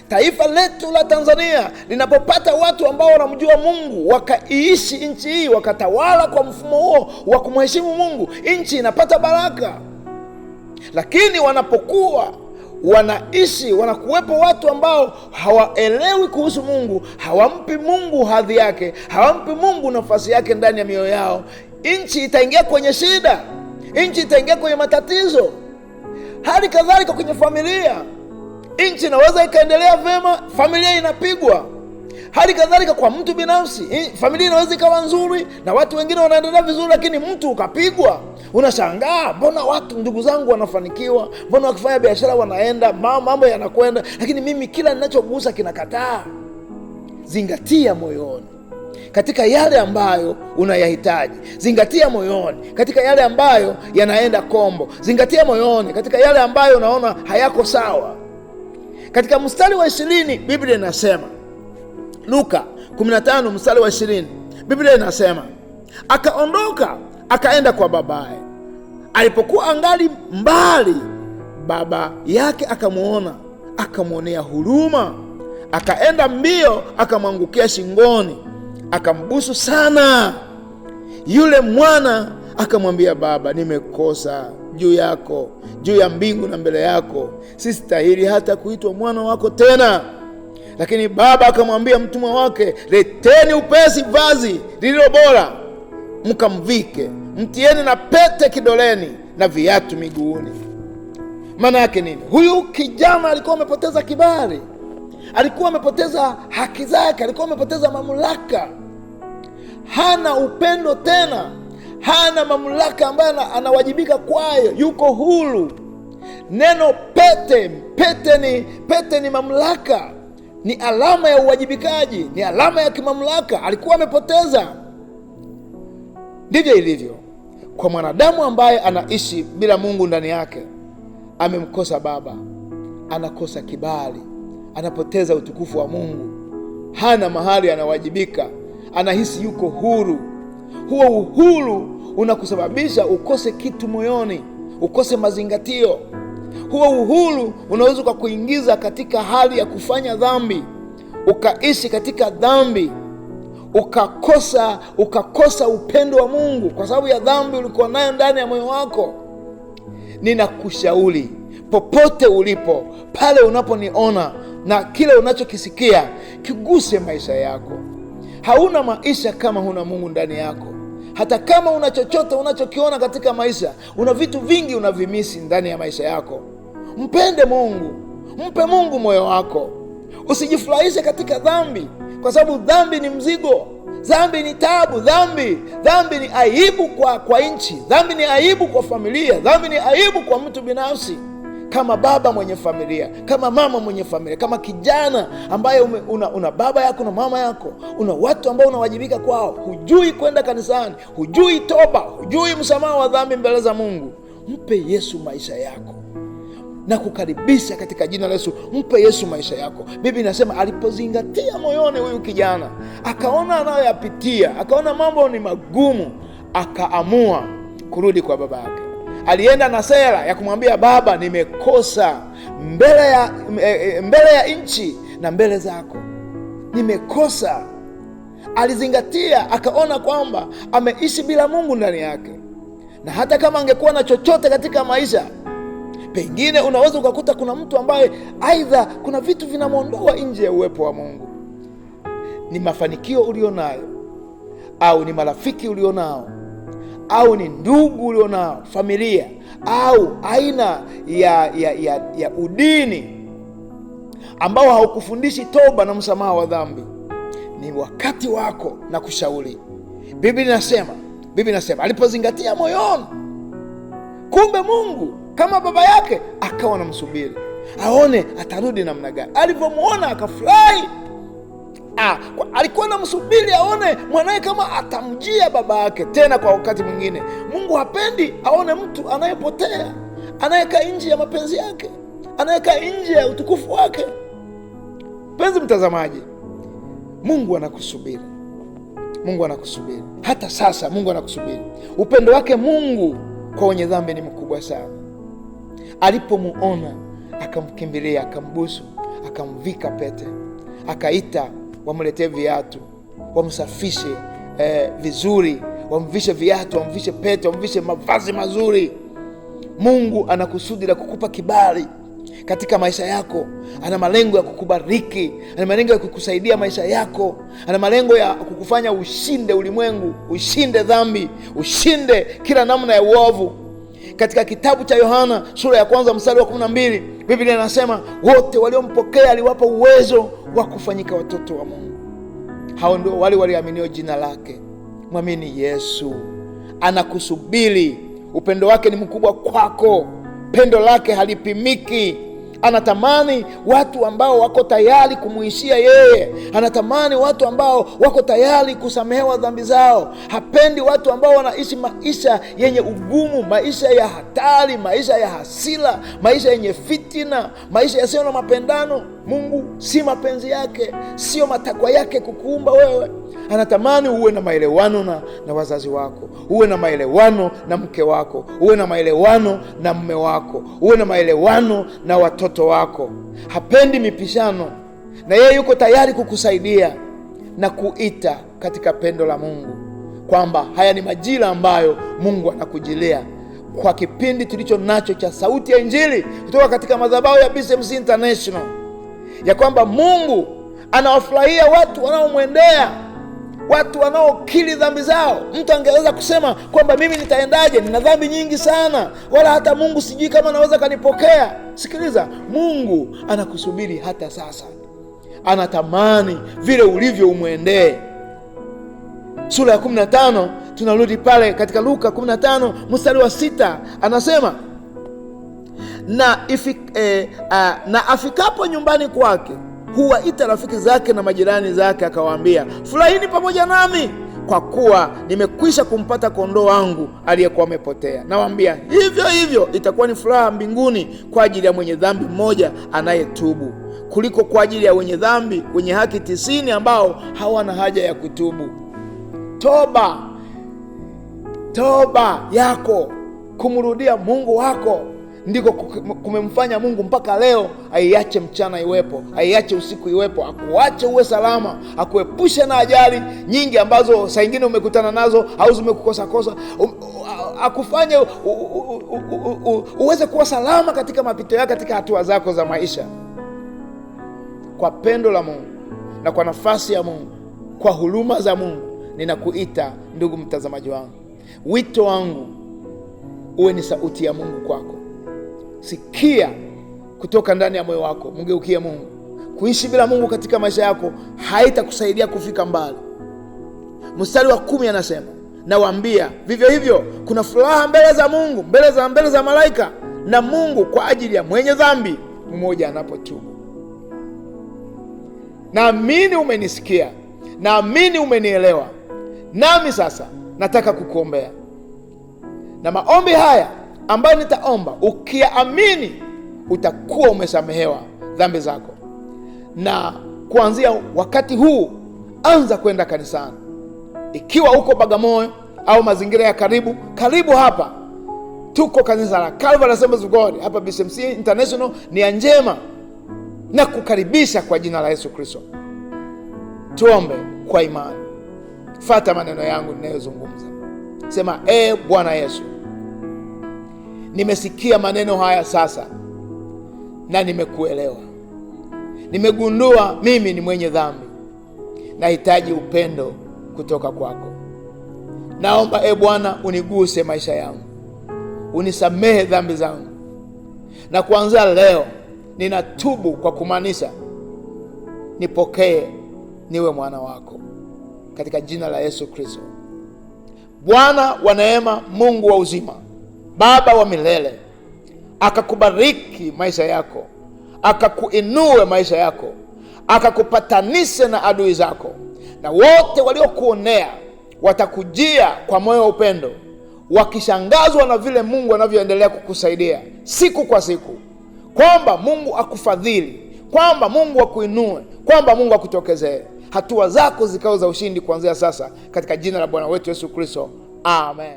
Taifa letu la Tanzania linapopata watu ambao wanamjua Mungu, wakaishi nchi hii, wakatawala kwa mfumo huo wa kumheshimu Mungu, nchi inapata baraka. Lakini wanapokuwa wanaishi, wanakuwepo watu ambao hawaelewi kuhusu Mungu, hawampi Mungu hadhi yake, hawampi Mungu nafasi yake ndani ya mioyo yao, nchi itaingia kwenye shida, nchi itaingia kwenye matatizo. Hali kadhalika kwenye familia, nchi inaweza ikaendelea vema, familia inapigwa. Hali kadhalika kwa mtu binafsi, familia inaweza ikawa nzuri na watu wengine wanaendelea vizuri, lakini mtu ukapigwa. Unashangaa, mbona watu ndugu zangu wanafanikiwa, mbona wakifanya biashara wanaenda, mambo yanakwenda, lakini mimi kila ninachogusa kinakataa. Zingatia moyoni katika yale ambayo unayahitaji. Zingatia moyoni katika yale ambayo yanaenda kombo. Zingatia moyoni katika yale ambayo unaona hayako sawa. Katika mstari wa 20 Biblia inasema, Luka 15 mstari wa 20, Biblia inasema, akaondoka akaenda kwa babaye. Alipokuwa angali mbali, baba yake akamuona, akamuonea huruma, akaenda mbio, akamwangukia shingoni, akambusu sana. Yule mwana akamwambia, baba, nimekosa juu yako, juu ya mbingu na mbele yako, sistahili hata kuitwa mwana wako tena. Lakini baba akamwambia mtumwa wake, leteni upesi vazi lililo bora, mkamvike, mtieni na pete kidoleni na viatu miguuni. Maana yake nini? Huyu kijana alikuwa amepoteza kibali, alikuwa amepoteza haki zake, alikuwa amepoteza mamlaka. Hana upendo tena, hana mamlaka ambayo anawajibika kwayo, yuko huru. Neno pete ni mamlaka, ni alama ya uwajibikaji, ni alama ya kimamlaka. Alikuwa amepoteza. Ndivyo ilivyo kwa mwanadamu ambaye anaishi bila Mungu ndani yake. Amemkosa baba, anakosa kibali, anapoteza utukufu wa Mungu, hana mahali anawajibika, anahisi yuko huru. Huo uhuru unakusababisha ukose kitu moyoni, ukose mazingatio. Huo uhuru unaweza kukuingiza katika hali ya kufanya dhambi, ukaishi katika dhambi, ukakosa upendo wa Mungu kwa sababu ya dhambi ulikuwa nayo ndani ya moyo wako. Ninakushauri popote ulipo, pale unaponiona na kile unachokisikia, kiguse maisha yako. Hauna maisha kama huna Mungu ndani yako. Hata kama una chochote unachokiona katika maisha, una vitu vingi unavimisi ndani ya maisha yako. Mpende Mungu, mpe Mungu moyo wako. Usijifurahishe katika dhambi, kwa sababu dhambi ni mzigo, dhambi ni taabu, dhambi ni aibu kwa nchi, dhambi ni aibu kwa familia, dhambi ni aibu kwa mtu binafsi. Kama baba mwenye familia, kama mama mwenye familia, kama kijana ambaye una baba yako na mama yako, una watu ambao unawajibika kwao, hujui kwenda kanisani, hujui toba, hujui msamaha wa dhambi mbele za Mungu, mpe Yesu maisha yako na kukaribisha katika jina la Yesu. Mpe Yesu maisha yako. Biblia inasema alipozingatia moyoni huyu kijana, akaona anayoyapitia, akaona mambo ni magumu, akaamua kurudi kwa baba yake. Alienda na sera ya kumwambia, baba, nimekosa mbele ya nchi na mbele zako, nimekosa. Alizingatia, akaona kwamba ameishi bila Mungu ndani yake, na hata kama angekuwa na chochote katika maisha, pengine unaweza ukakuta kuna mtu ambaye aidha kuna vitu vinamwondoa nje ya uwepo wa Mungu. Ni mafanikio ulionayo, au ni marafiki ulionao, au ni ndugu ulionao, familia, au aina ya udini ambao haukufundishi toba na msamaha wa dhambi. Ni wakati wako na kushauri. Biblia inasema alipozingatia moyoni, kumbe Mungu kama baba yake akawa anamsubiri aone atarudi namna gani. Alipomuona akafurahi. Alikuwa anamsubiri aone mwanae kama atamjia baba yake tena kwa wakati mwingine. Mungu hapendi aone mtu anayepotea, anayekaa nje ya mapenzi yake, anayekaa nje ya utukufu wake. Mpenzi mtazamaji, Mungu anakusubiri. Mungu anakusubiri. Hata sasa Mungu anakusubiri. Upendo wake Mungu kwa wenye dhambi ni mkubwa sana. Alipomuona akamkimbilia, akambusu, akamvika pete, akaita wamletee viatu, wamsafishe vizuri, wamvishe viatu, wamvishe pete, wamvishe mavazi mazuri. Mungu ana kusudi la kukupa kibali katika maisha yako. Ana malengo ya kukubariki, ana malengo ya kukusaidia maisha yako, ana malengo ya kukufanya ushinde ulimwengu, ushinde dhambi, ushinde kila namna ya uovu. Katika kitabu cha Yohana sura ya 1 mstari wa 12, Biblia inasema wote waliompokea aliwapa uwezo wa kufanyika watoto wa Mungu. Hao ndio wale walioaminio jina lake. Mwamini Yesu, anakusubiri. Upendo wake ni mkubwa kwako, pendo lake halipimiki. Anatamani watu ambao wako tayari kumuishia yeye. Anatamani watu ambao wako tayari kusamehewa dhambi zao. Hapendi watu ambao wanaishi maisha yenye ugumu, maisha ya hatari, maisha ya hasira, maisha yenye fitina, maisha yasiyo na mapendano. Mungu si mapenzi yake, sio matakwa yake kukuumba wewe. Anatamani uwe na maelewano na wazazi wako, uwe na maelewano na mke wako, uwe na maelewano na mume wako, uwe na maelewano na watoto wako. Hapendi mipishano, na yeye yuko tayari kukusaidia na kuita katika pendo la Mungu, kwamba haya ni majira ambayo Mungu anakujilia kwa kipindi tulicho nacho cha Sauti ya Injili kutoka katika madhabahu ya BCMC International, ya kwamba Mungu anawafurahia watu wanaomwendea, watu wanaokiri dhambi zao. Mtu angeweza kusema kwamba mimi nitaendaje, nina dhambi nyingi sana, wala hata Mungu sijui kama naweza kanipokea. Sikiliza, Mungu anakusubiri hata sasa. Anatamani vile ulivyo umwendee. Sura ya 15, tunarudi pale katika Luka 15 mstari wa 6, anasema na afikapo nyumbani kwake huwaita rafiki zake na majirani zake, akawaambia, furahini pamoja nami, kwa kuwa nimekwisha kumpata kondoo wangu aliyekuwa amepotea. Nawaambia, hivyo hivyo itakuwa ni furaha mbinguni kwa ajili ya mwenye dhambi mmoja anayetubu, kuliko kwa ajili ya wenye dhambi wenye haki 90 ambao hawana haja ya kutubu. Toba yako, kumrudia Mungu wako, ndiko kumemfanya Mungu mpaka leo aiache mchana iwepo, aiache usiku iwepo, akuache uwe salama, akuepushe na ajali nyingi ambazo saa nyingine umekutana nazo au zimekukosa, akufanye uweze kuwa salama katika mapito yako, katika hatua zako za maisha. Kwa pendo la Mungu na kwa nafasi ya Mungu, kwa huruma za Mungu, ninakuita ndugu mtazamaji wangu. Wito wangu uwe ni sauti ya Mungu kwako. Sikia kutoka ndani ya moyo wako, mgeukie Mungu. Kuishi bila Mungu katika maisha yako haitakusaidia kufika mbali. Mstari wa 10 anasema, nawaambia vivyo hivyo kuna furaha mbele za Mungu, mbele za malaika na Mungu kwa ajili ya mwenye dhambi mmoja anapotubu. Naamini umenisikia, naamini umenielewa. Nami sasa nataka kukuombea, na maombi haya ambayo nitaomba, ukiamini utakuwa umesamehewa dhambi zako. Na kuanzia wakati huu anza kwenda kanisani. Ikiwa uko Bagamoyo au mazingira ya karibu hapa, tuko kanisa la Calvary Assemblies of God hapa BCMC International, nia njema na kukaribisha kwa jina la Yesu Kristo. Tuombe kwa imani. Fuata maneno yangu ninayozungumza. Sema, Bwana Yesu, nimesikia maneno haya sasa na nimekuelewa. Nimegundua mimi ni mwenye dhambi, nahitaji upendo kutoka kwako. Naomba Bwana uniguse maisha yangu, unisamehe dhambi zangu, na kuanzia leo ninatubu kwa kumaanisha, nipokee niwe mwana wako katika jina la Yesu Kristo. Bwana wa neema, Mungu wa uzima, Baba wa milele, akakubariki maisha yako, akakuinue maisha yako, akakupatanishe na adui zako, na wote waliokuonea watakujia kwa moyo wa upendo, wakishangazwa na vile Mungu anavyoendelea kukusaidia siku kwa siku, kwamba Mungu akufadhili, kwamba Mungu akuinue, kwamba Mungu akutokezee. Hatua zako zikao za ushindi kuanzia sasa, katika jina la Bwana wetu Yesu Kristo. Amen.